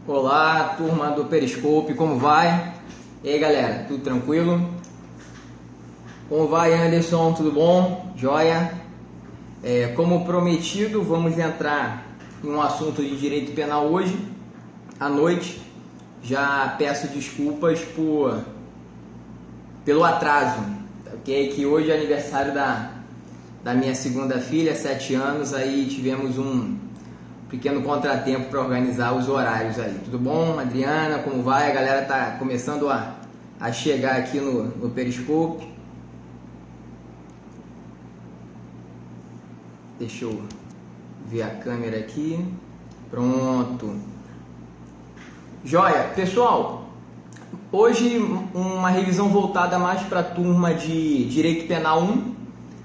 Olá, turma do Periscope, como vai? E aí, galera, tudo tranquilo? Como vai, Anderson? Tudo bom? Joia? Como prometido, vamos entrar em um assunto de direito penal hoje, à noite. Já peço desculpas pelo atraso, ok? Que hoje é aniversário da minha segunda filha, 7 anos, aí tivemos um pequeno contratempo para organizar os horários aí. Tudo bom, Adriana? Como vai? A galera tá começando a chegar aqui no Periscope. Deixa eu ver a câmera aqui. Pronto. Joia! Pessoal, hoje uma revisão voltada mais para a turma de Direito Penal 1,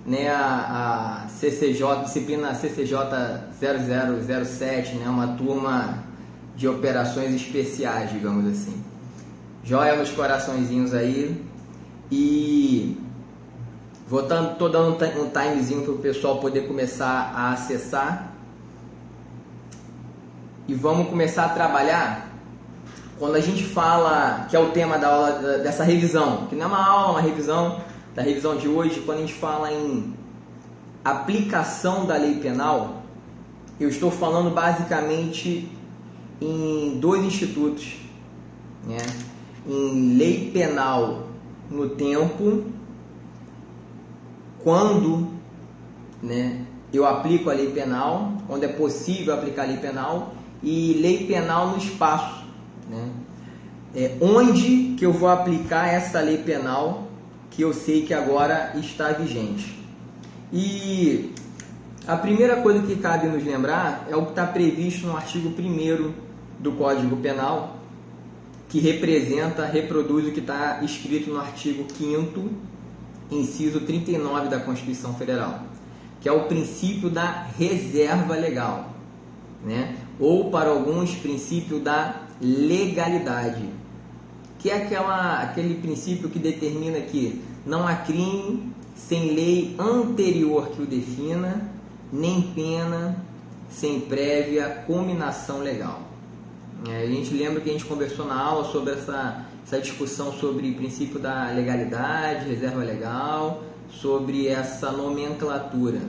né, a CCJ, disciplina CCJ 0007, né, uma turma de operações especiais, digamos assim. Joia nos coraçõezinhos aí. E tô dando um timezinho para o pessoal poder começar a acessar. E vamos começar a trabalhar. Quando a gente fala, que é o tema da aula, dessa revisão, que não é uma aula, uma revisão, da revisão de hoje, quando a gente fala em aplicação da lei penal, eu estou falando basicamente em dois institutos, né? Em lei penal no tempo, quando, né, eu aplico a lei penal, quando é possível aplicar a lei penal, e lei penal no espaço, né? Onde que eu vou aplicar essa lei penal que eu sei que agora está vigente. E a primeira coisa que cabe nos lembrar é o que está previsto no artigo 1º do Código Penal, que reproduz o que está escrito no artigo 5º, inciso 39 da Constituição Federal, que é o princípio da reserva legal, né? Ou, para alguns, princípio da legalidade, que é aquele princípio que determina que não há crime sem lei anterior que o defina, nem pena sem prévia cominação legal. A gente lembra que a gente conversou na aula sobre essa discussão sobre o princípio da legalidade, reserva legal, sobre essa nomenclatura.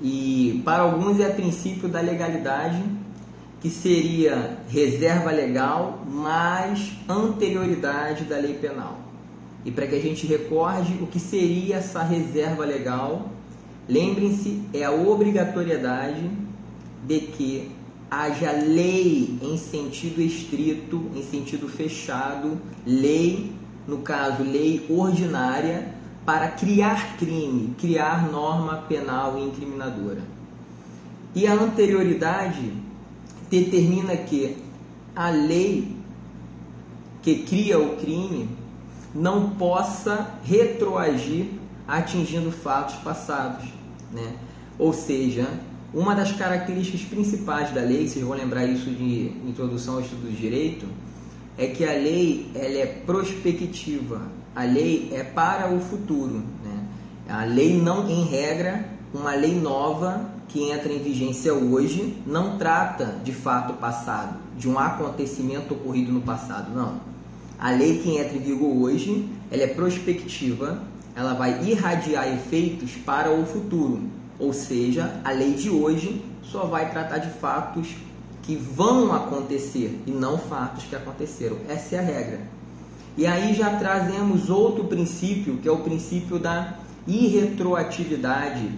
E para alguns é princípio da legalidade, que seria reserva legal mais anterioridade da lei penal. E para que a gente recorde o que seria essa reserva legal, lembrem-se, é a obrigatoriedade de que haja lei em sentido estrito, em sentido fechado, lei, no caso, lei ordinária, para criar crime, criar norma penal incriminadora. E a anterioridade determina que a lei que cria o crime não possa retroagir atingindo fatos passados, né? Ou seja, uma das características principais da lei, vocês vão lembrar isso de introdução ao estudo do direito, é que a lei ela é prospectiva, a lei é para o futuro, né? A lei não, em regra, uma lei nova que entra em vigência hoje não trata de fato passado, de um acontecimento ocorrido no passado, não. A lei que entra em vigor hoje, ela é prospectiva, ela vai irradiar efeitos para o futuro, ou seja, a lei de hoje só vai tratar de fatos que vão acontecer e não fatos que aconteceram. Essa é a regra. E aí já trazemos outro princípio, que é o princípio da irretroatividade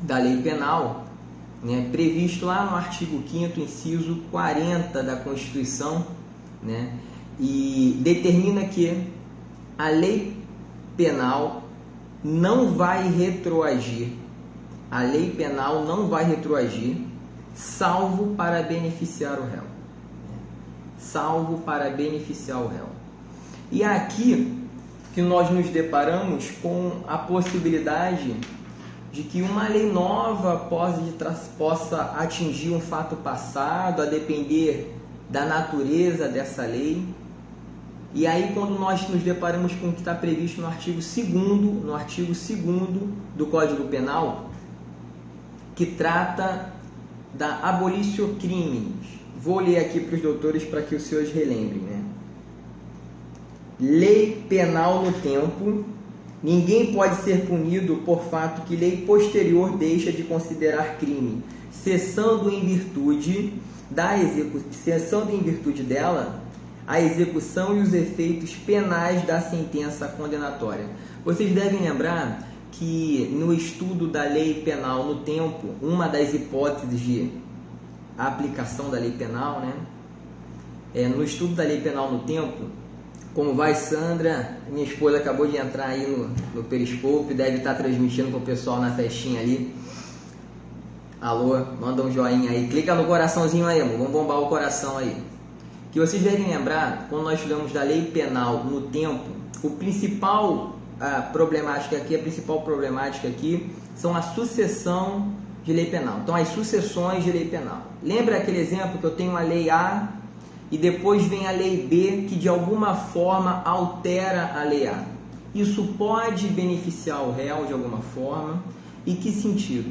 da lei penal, né, previsto lá no artigo 5º, inciso 40 da Constituição, né, e determina que a lei penal não vai retroagir, a lei penal não vai retroagir, salvo para beneficiar o réu, né, salvo para beneficiar o réu. E é aqui que nós nos deparamos com a possibilidade de que uma lei nova possa atingir um fato passado, a depender da natureza dessa lei. E aí, quando nós nos deparamos com o que está previsto no artigo 2º do Código Penal, que trata da abolitio criminis, vou ler aqui para os doutores para que os senhores relembrem, né? Lei penal no tempo. Ninguém pode ser punido por fato que lei posterior deixa de considerar crime, cessando em virtude dela a execução e os efeitos penais da sentença condenatória. Vocês devem lembrar que no estudo da lei penal no tempo, uma das hipóteses de aplicação da lei penal, né? No estudo da lei penal no tempo, como vai, Sandra? Minha esposa acabou de entrar aí no Periscope, deve estar transmitindo para o pessoal na festinha ali. Alô, manda um joinha aí, clica no coraçãozinho aí, amor. Vamos bombar o coração aí. Que vocês devem lembrar, quando nós estudamos da lei penal no tempo, a principal problemática aqui são a sucessão de lei penal. Então, as sucessões de lei penal. Lembra aquele exemplo que eu tenho a lei A e depois vem a lei B, que de alguma forma altera a lei A? Isso pode beneficiar o réu de alguma forma? E que sentido?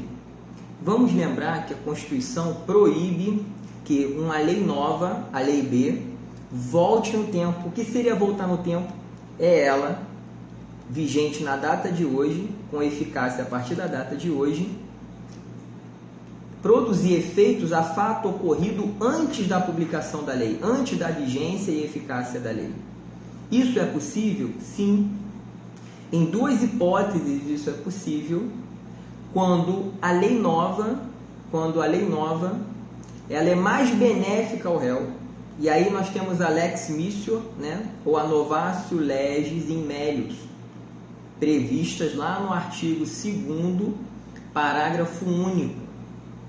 Vamos lembrar que a Constituição proíbe que uma lei nova, a lei B, volte no tempo. O que seria voltar no tempo? É ela, vigente na data de hoje, com eficácia a partir da data de hoje, produzir efeitos a fato ocorrido antes da publicação da lei, antes da vigência e eficácia da lei. Isso é possível? Sim. Em duas hipóteses isso é possível, quando a lei nova ela é mais benéfica ao réu. E aí nós temos a lex missio, né, ou a novatio legis in melius, previstas lá no artigo 2º, parágrafo único,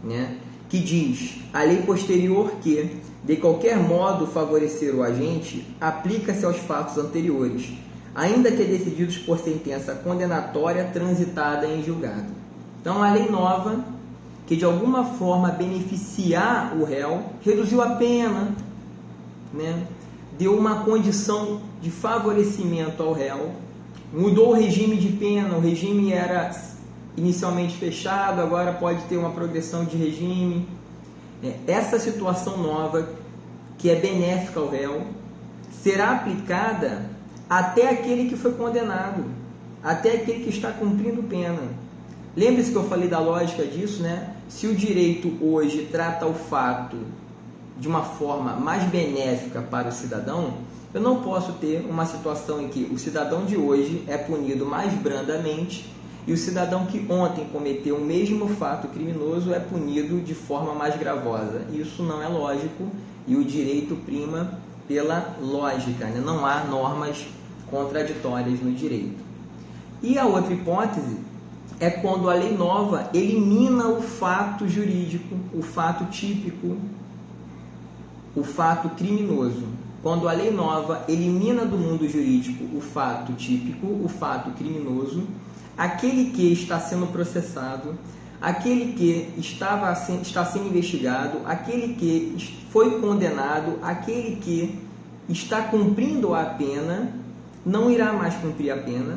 né, que diz: a lei posterior que, de qualquer modo favorecer o agente, aplica-se aos fatos anteriores, ainda que decididos por sentença condenatória transitada em julgado. Então, a lei nova, que de alguma forma beneficiar o réu, reduziu a pena, né, deu uma condição de favorecimento ao réu, mudou o regime de pena. O regime era inicialmente fechado, agora pode ter uma progressão de regime. Essa situação nova, que é benéfica ao réu, será aplicada até aquele que foi condenado, até aquele que está cumprindo pena. Lembre-se que eu falei da lógica disso, né? Se o direito hoje trata o fato de uma forma mais benéfica para o cidadão, eu não posso ter uma situação em que o cidadão de hoje é punido mais brandamente e o cidadão que ontem cometeu o mesmo fato criminoso é punido de forma mais gravosa. Isso não é lógico e o direito prima pela lógica, né? Não há normas contraditórias no direito. E a outra hipótese é quando a lei nova elimina o fato jurídico, o fato típico, o fato criminoso. Quando a lei nova elimina do mundo jurídico o fato típico, o fato criminoso, aquele que está sendo processado, aquele que está sendo investigado, aquele que foi condenado, aquele que está cumprindo a pena, não irá mais cumprir a pena,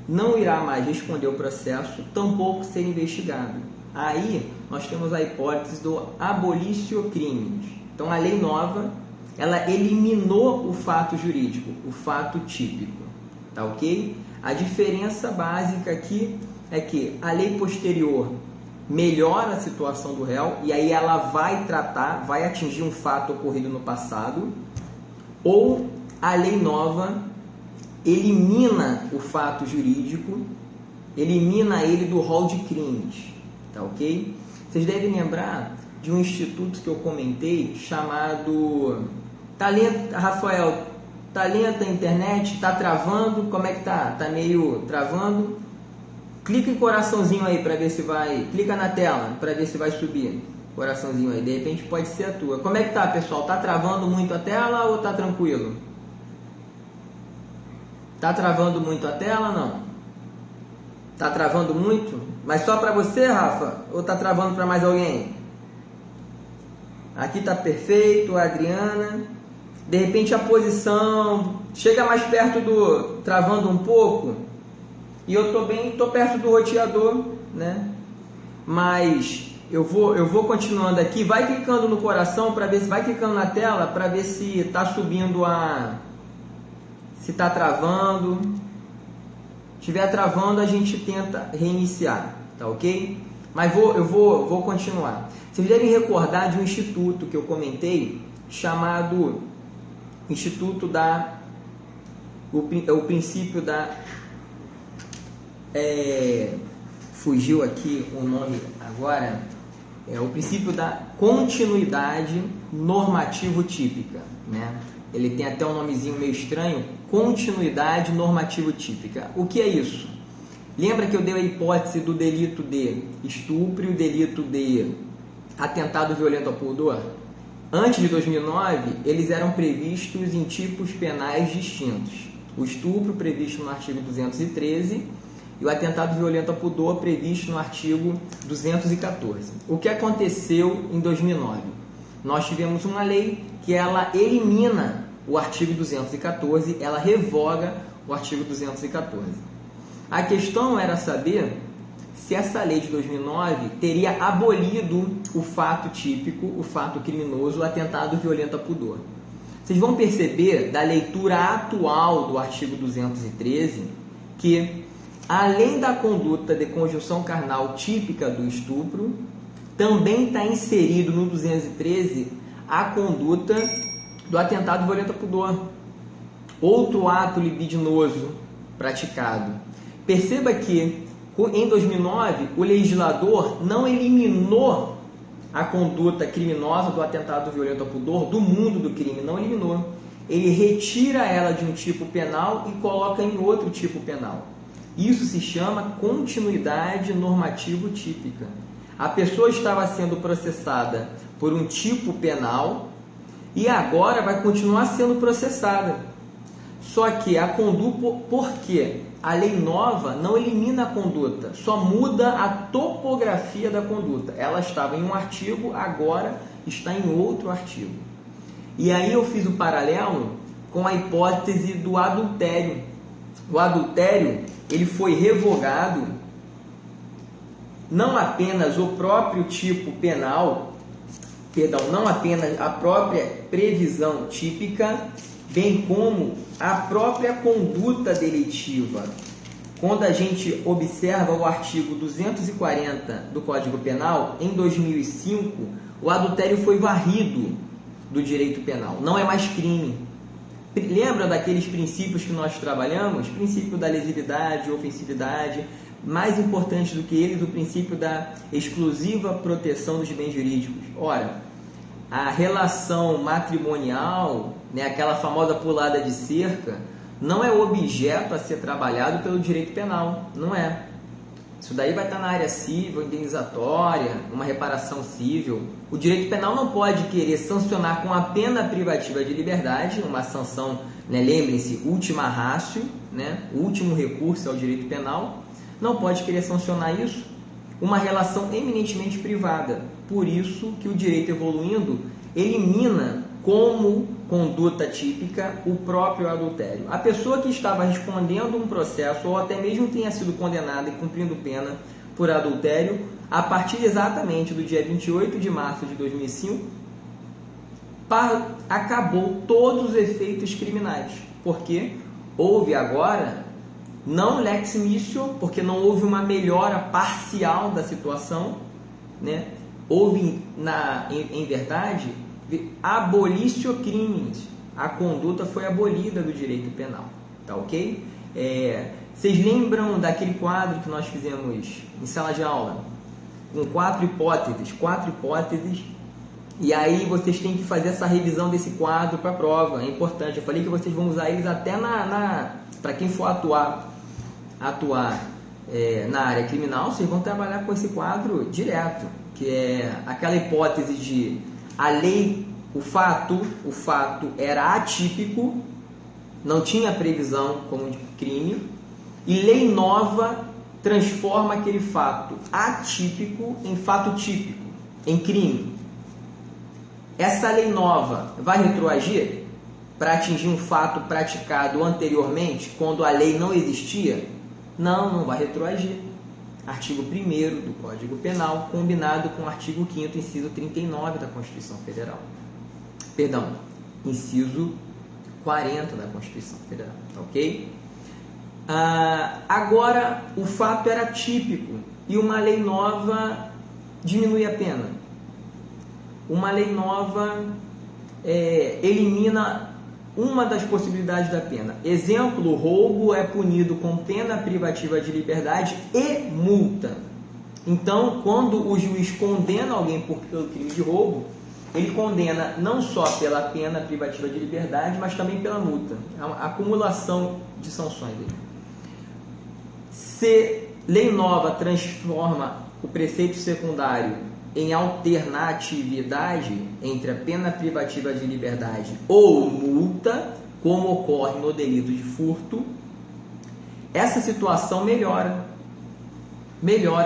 não irá mais responder o processo, tampouco ser investigado. Aí nós temos a hipótese do abolitio criminis. Então a lei nova, ela eliminou o fato jurídico, o fato típico, tá ok? A diferença básica aqui é que a lei posterior melhora a situação do réu e aí ela vai atingir um fato ocorrido no passado, ou a lei nova elimina o fato jurídico, elimina ele do rol de crimes, tá ok? Vocês devem lembrar de um instituto que eu comentei chamado Talento. Rafael, tá lenta a internet? Tá travando? Como é que tá? Tá meio travando? Clica em coraçãozinho aí para ver se vai, clica na tela para ver se vai subir. Coraçãozinho aí, de repente pode ser a tua. Como é que tá, pessoal? Tá travando muito a tela ou tá tranquilo? Tá travando muito a tela ou não? Tá travando muito? Mas só para você, Rafa? Ou tá travando para mais alguém? Aqui tá perfeito, a Adriana. De repente a posição chega mais perto do... travando um pouco. E eu tô perto do roteador, né? Mas eu vou continuando aqui. Vai clicando no coração para ver se vai clicando na tela para ver se está subindo se está travando. Se estiver travando, a gente tenta reiniciar, tá ok? Mas eu vou continuar. Vocês devem recordar de um instituto que eu comentei, chamado Instituto o princípio da... fugiu aqui o nome agora. O princípio da continuidade normativo-típica, né? Ele tem até um nomezinho meio estranho, continuidade normativo-típica. O que é isso? Lembra que eu dei a hipótese do delito de estupro e o delito de atentado violento ao pudor? Antes de 2009, eles eram previstos em tipos penais distintos. O estupro previsto no artigo 213 e o atentado violento ao pudor previsto no artigo 214. O que aconteceu em 2009? Nós tivemos uma lei que ela elimina o artigo 214, ela revoga o artigo 214. A questão era saber se essa lei de 2009 teria abolido o fato típico, o fato criminoso, o atentado violento ao pudor. Vocês vão perceber da leitura atual do artigo 213 que, além da conduta de conjunção carnal típica do estupro, também está inserido no 213 a conduta do atentado violento ao pudor, outro ato libidinoso praticado. Perceba que em 2009 o legislador não eliminou a conduta criminosa do atentado violento ao pudor do mundo do crime, não eliminou. Ele retira ela de um tipo penal e coloca em outro tipo penal. Isso se chama continuidade normativo típica. A pessoa estava sendo processada por um tipo penal e agora vai continuar sendo processada. Só que a conduta, porque a lei nova não elimina a conduta, só muda a topografia da conduta. Ela estava em um artigo, agora está em outro artigo. E aí eu fiz o paralelo com a hipótese do adultério. O adultério, ele foi revogado. Não apenas o próprio tipo penal, não apenas a própria previsão típica, bem como a própria conduta delitiva. Quando a gente observa o artigo 240 do Código Penal, em 2005, o adultério foi varrido do direito penal, não é mais crime. Lembra daqueles princípios que nós trabalhamos? Princípio da lesividade, ofensividade. Mais importante do que eles, o princípio da exclusiva proteção dos bens jurídicos. Ora, a relação matrimonial, né, aquela famosa pulada de cerca, não é objeto a ser trabalhado pelo direito penal, não é. Isso daí vai estar na área civil, indenizatória, uma reparação civil. O direito penal não pode querer sancionar com a pena privativa de liberdade, uma sanção, né, lembrem-se, ultima ratio, né, o último recurso ao direito penal. Não pode querer sancionar isso, uma relação eminentemente privada. Por isso que o direito evoluindo elimina como conduta típica o próprio adultério. A pessoa que estava respondendo um processo ou até mesmo tenha sido condenada e cumprindo pena por adultério, a partir exatamente do dia 28 de março de 2005, acabou todos os efeitos criminais. Porque houve agora... não lex missio, porque não houve uma melhora parcial da situação, né? Houve, em verdade, abolitio criminis. A conduta foi abolida do direito penal, tá ok? Vocês lembram daquele quadro que nós fizemos em sala de aula? Com quatro hipóteses, e aí vocês têm que fazer essa revisão desse quadro para a prova, é importante. Eu falei que vocês vão usar eles até para quem for atuar na área criminal, vocês vão trabalhar com esse quadro direto, que é aquela hipótese de a lei, o fato era atípico, não tinha previsão como de crime, e lei nova transforma aquele fato atípico em fato típico, em crime. Essa lei nova vai retroagir para atingir um fato praticado anteriormente, quando a lei não existia? Não vai retroagir. artigo 1º do Código Penal, combinado com o artigo 5º, inciso 39 da Constituição Federal. Perdão, inciso 40 da Constituição Federal, ok? Agora, o fato era típico e uma lei nova diminui a pena. Uma lei nova elimina uma das possibilidades da pena. Exemplo, o roubo é punido com pena privativa de liberdade e multa. Então, quando o juiz condena alguém pelo crime de roubo, ele condena não só pela pena privativa de liberdade, mas também pela multa. É uma acumulação de sanções dele. Se lei nova transforma o preceito secundário em alternatividade entre a pena privativa de liberdade ou multa, como ocorre no delito de furto, essa situação melhora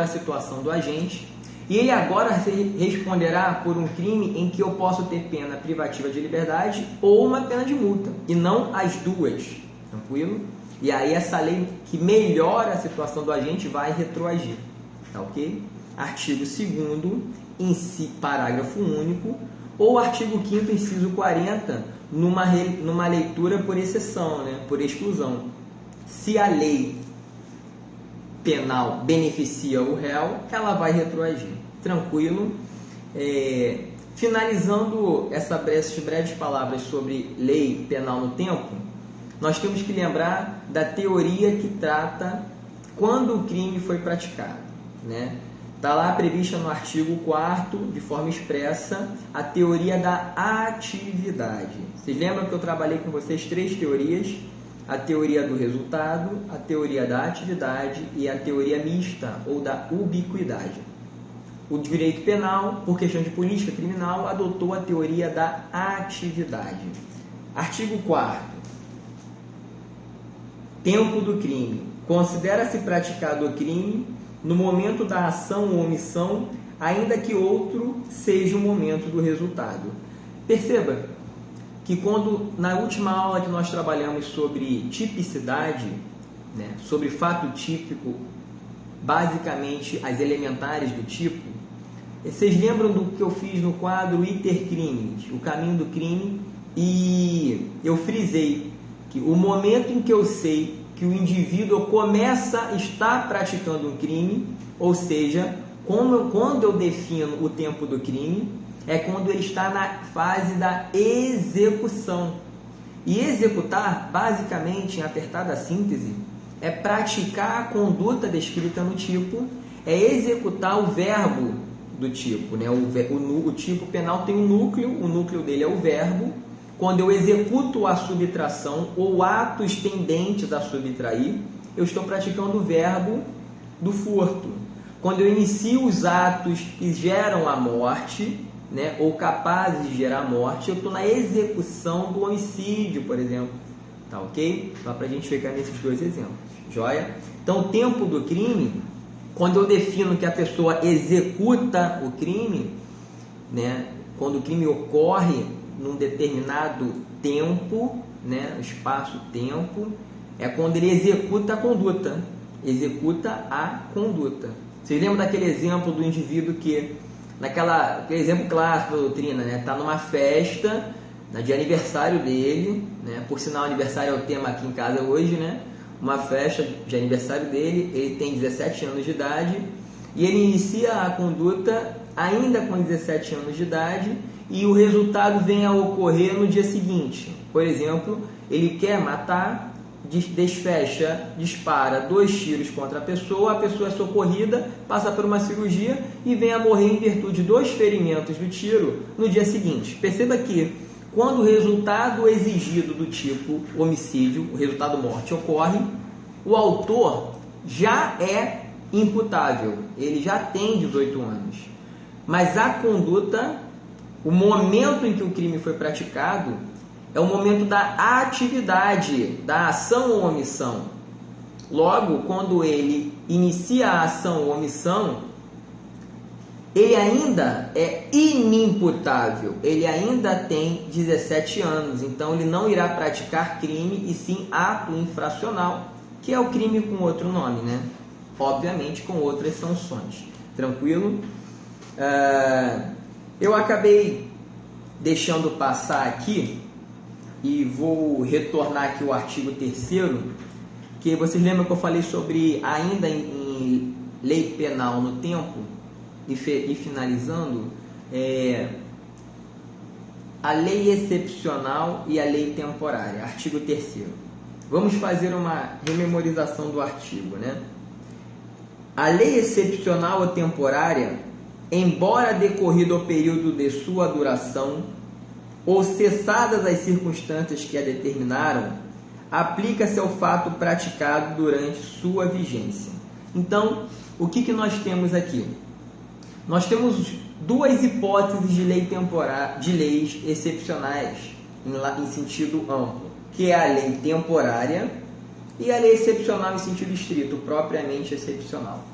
a situação do agente, e ele agora responderá por um crime em que eu posso ter pena privativa de liberdade ou uma pena de multa, e não as duas, tranquilo? E aí essa lei que melhora a situação do agente vai retroagir, tá ok? Artigo 2º, parágrafo único, ou artigo 5º, inciso 40, numa leitura por exceção, né, por exclusão. Se a lei penal beneficia o réu, ela vai retroagir. Tranquilo? Finalizando essas breves palavras sobre lei penal no tempo, nós temos que lembrar da teoria que trata quando o crime foi praticado, né? Está lá prevista no artigo 4º, de forma expressa, a teoria da atividade. Vocês lembram que eu trabalhei com vocês 3 teorias? A teoria do resultado, a teoria da atividade e a teoria mista, ou da ubiquidade. O direito penal, por questão de política criminal, adotou a teoria da atividade. Artigo 4º. Tempo do crime. Considera-se praticado o crime no momento da ação ou omissão, ainda que outro seja o momento do resultado. Perceba que quando, na última aula que nós trabalhamos sobre tipicidade, né, sobre fato típico, basicamente as elementares do tipo, vocês lembram do que eu fiz no quadro Iter Crimes, o caminho do crime, e eu frisei que o momento em que eu sei que o indivíduo começa a estar praticando um crime, ou seja, quando eu defino o tempo do crime, é quando ele está na fase da execução. E executar, basicamente, em apertada síntese, é praticar a conduta descrita no tipo, é executar o verbo do tipo, né? O tipo penal tem um núcleo, o núcleo dele é o verbo. Quando eu executo a subtração ou atos tendentes a subtrair, eu estou praticando o verbo do furto. Quando eu inicio os atos que geram a morte, né, ou capazes de gerar morte, eu estou na execução do homicídio, por exemplo. Tá ok? Só para a gente ficar nesses 2 exemplos. Joia? Então, o tempo do crime, quando eu defino que a pessoa executa o crime, né, quando o crime ocorre num determinado tempo, né, espaço-tempo, é quando ele executa a conduta. Executa a conduta. Vocês lembram daquele exemplo do indivíduo que, aquele exemplo clássico da doutrina, né, está numa festa, de aniversário dele, né, por sinal, aniversário é o tema aqui em casa hoje, né, uma festa de aniversário dele, ele tem 17 anos de idade, e ele inicia a conduta ainda com 17 anos de idade, e o resultado vem a ocorrer no dia seguinte. Por exemplo, ele quer matar, desfecha, dispara 2 tiros contra a pessoa é socorrida, passa por uma cirurgia e vem a morrer em virtude de 2 ferimentos do tiro no dia seguinte. Perceba que quando o resultado exigido do tipo homicídio, o resultado morte, ocorre, o autor já é imputável, ele já tem 18 anos. Mas a conduta, o momento em que o crime foi praticado, é o momento da atividade, da ação ou omissão. Logo, quando ele inicia a ação ou omissão, ele ainda é inimputável, ele ainda tem 17 anos, então ele não irá praticar crime, e sim ato infracional, que é o crime com outro nome, né? obviamente com outras sanções. Tranquilo? Eu acabei deixando passar aqui e vou retornar aqui o artigo 3º, que vocês lembram que eu falei sobre, ainda em lei penal no tempo, e finalizando, a lei excepcional e a lei temporária, artigo 3º. Vamos fazer uma rememorização do artigo, né? A lei excepcional ou temporária, embora decorrido o período de sua duração ou cessadas as circunstâncias que a determinaram, aplica-se ao fato praticado durante sua vigência. Então, o que nós temos aqui? Nós temos duas hipóteses de lei temporária, de leis excepcionais em sentido amplo, que é a lei temporária e a lei excepcional em sentido estrito, propriamente excepcional.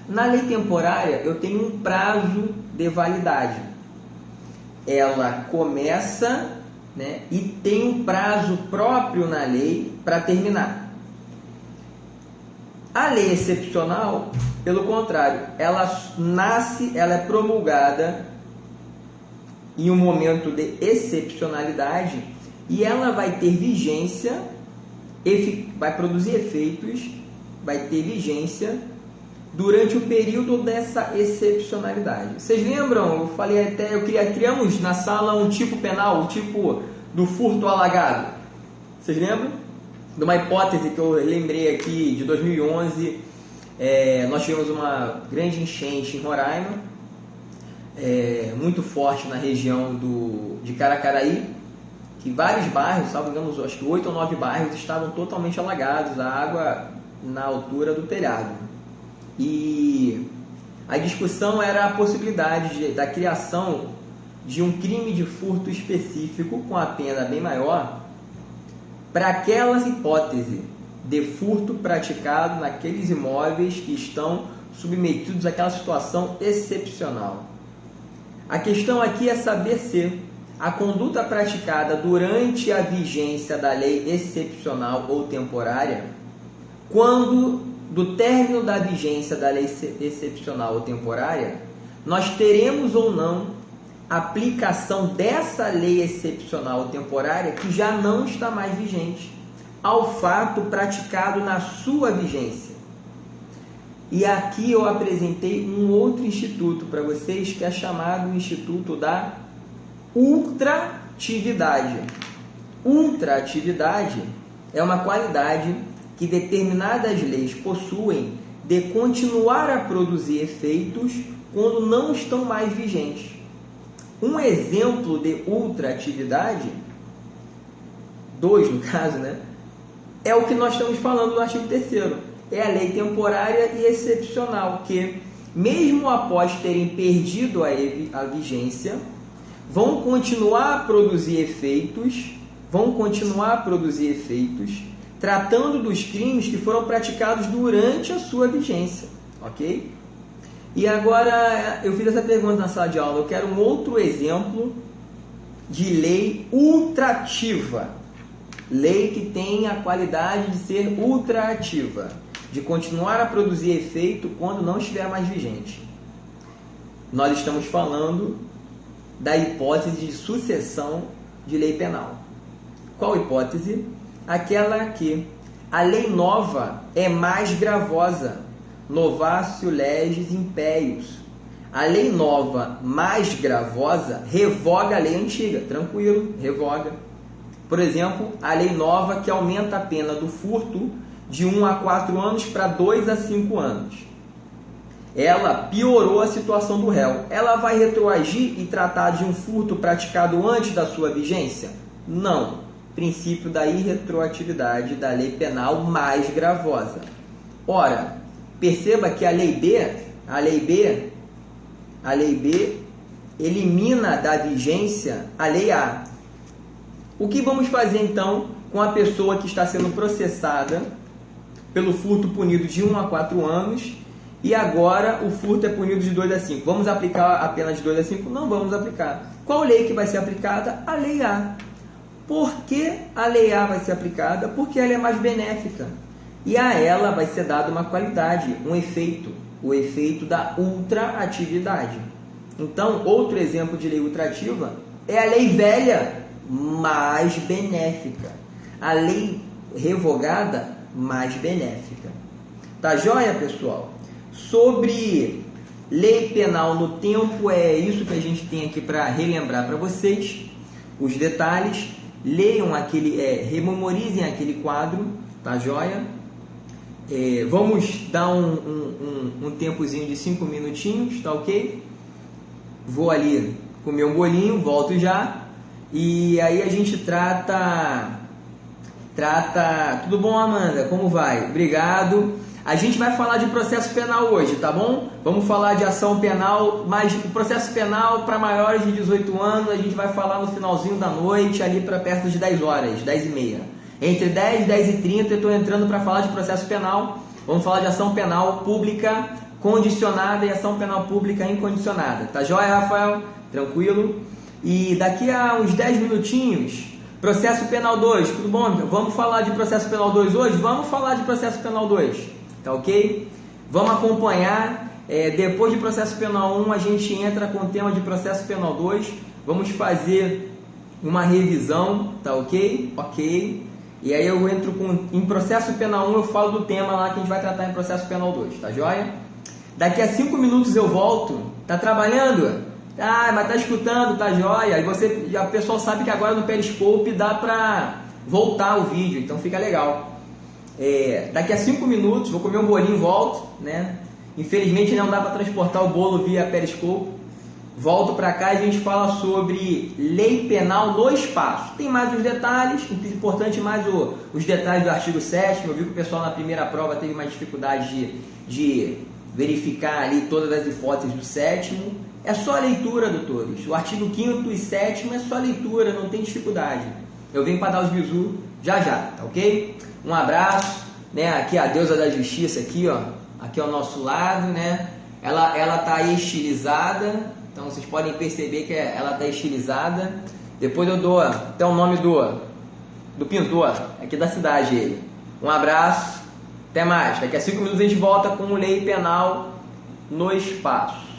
Na lei temporária, eu tenho um prazo de validade. Ela começa, né, e tem um prazo próprio na lei para terminar. A lei excepcional, pelo contrário, ela nasce, ela é promulgada em um momento de excepcionalidade e ela vai ter vigência, vai produzir efeitos, vai ter vigência durante o período dessa excepcionalidade. Vocês lembram? Eu falei até, criamos na sala um tipo penal, o tipo do furto alagado. Vocês lembram? De uma hipótese que eu lembrei aqui de 2011, nós tivemos uma grande enchente em Roraima, muito forte na região de Caracaraí, que vários bairros, salvo engano, acho que 8 ou 9 bairros estavam totalmente alagados, a água na altura do telhado. E a discussão era a possibilidade da criação de um crime de furto específico com a pena bem maior para aquelas hipóteses de furto praticado naqueles imóveis que estão submetidos àquela situação excepcional. A questão aqui é saber se a conduta praticada durante a vigência da lei excepcional ou temporária, quando do término da vigência da lei excepcional ou temporária, nós teremos ou não aplicação dessa lei excepcional ou temporária que já não está mais vigente ao fato praticado na sua vigência. E aqui eu apresentei um outro instituto para vocês, que é chamado Instituto da ultratividade. Ultratividade é uma qualidade que determinadas leis possuem de continuar a produzir efeitos quando não estão mais vigentes. Um exemplo de ultratividade, 2 no caso, né, é o que nós estamos falando no artigo 3º. É a lei temporária e excepcional, que, mesmo após terem perdido a vigência, vão continuar a produzir efeitos, tratando dos crimes que foram praticados durante a sua vigência, ok? E agora, eu fiz essa pergunta na sala de aula, eu quero um outro exemplo de lei ultrativa. Lei que tem a qualidade de ser ultrativa, de continuar a produzir efeito quando não estiver mais vigente. Nós estamos falando da hipótese de sucessão de lei penal. Qual hipótese? Aquela que a lei nova é mais gravosa, novatio legis impeius. A lei nova mais gravosa revoga a lei antiga, tranquilo, revoga. Por exemplo, a lei nova que aumenta a pena do furto de 1 a 4 anos para 2 a 5 anos. Ela piorou a situação do réu. Ela vai retroagir e tratar de um furto praticado antes da sua vigência? Não. Princípio da irretroatividade da lei penal mais gravosa. Ora, perceba que a lei B elimina da vigência a lei A. O que vamos fazer então com a pessoa que está sendo processada pelo furto punido de 1 a 4 anos e agora o furto é punido de 2 a 5? Vamos aplicar a pena de 2 a 5? Não vamos aplicar. Qual lei que vai ser aplicada? A lei A. Por que a lei A vai ser aplicada? Porque ela é mais benéfica. e a ela vai ser dada uma qualidade, um efeito, o efeito da ultraatividade. Então, outro exemplo de lei ultrativa é a lei velha, mais benéfica. A lei revogada, mais benéfica. Tá joia, pessoal? Sobre lei penal no tempo, é isso que a gente tem aqui para relembrar para vocês. Os detalhes, leiam rememorizem aquele quadro, tá joia? Vamos dar um tempozinho de 5 minutinhos, tá ok? Vou ali comer um bolinho, volto já. E aí a gente trata... Tudo bom, Amanda? Como vai? Obrigado. A gente vai falar de processo penal hoje, tá bom? Vamos falar de ação penal, mas o processo penal para maiores de 18 anos a gente vai falar no finalzinho da noite, ali para perto de 10 horas, 10h30. Entre 10 e 10h30 eu estou entrando para falar de processo penal. Vamos falar de ação penal pública condicionada e ação penal pública incondicionada. Tá joia, Rafael? Tranquilo? E daqui a uns 10 minutinhos, processo penal 2, tudo bom? Vamos falar de processo penal 2 hoje? Vamos falar de processo penal 2. Tá ok? Vamos acompanhar. Depois de processo penal 1, a gente entra com o tema de processo penal 2. Vamos fazer uma revisão, tá ok? Ok. E aí eu entro em processo penal 1, eu falo do tema lá que a gente vai tratar em processo penal 2, tá joia? Daqui a 5 minutos eu volto. Tá trabalhando? Ah, mas tá escutando, tá joia? Aí o pessoal sabe que agora no Periscope dá pra voltar o vídeo, então fica legal. Daqui a 5 minutos, vou comer um bolinho e volto, né? Infelizmente não dá para transportar o bolo via Periscope. Volto para cá e a gente fala sobre lei penal no espaço. Tem mais os detalhes, importante mais os detalhes do artigo 7º. Eu vi que o pessoal na primeira prova teve mais dificuldade de verificar ali todas as hipóteses do 7º. É só leitura, doutores. O artigo 5º e 7º é só leitura, não tem dificuldade. Eu venho para dar os bisu já, tá ok? Um abraço, né? Aqui a deusa da justiça aqui, ó, aqui ao nosso lado, né? Ela tá aí estilizada, então vocês podem perceber que ela tá estilizada. Depois eu dou até o nome do pintor aqui da cidade, ele. Um abraço, até mais. Daqui a 5 minutos a gente volta com lei penal no espaço.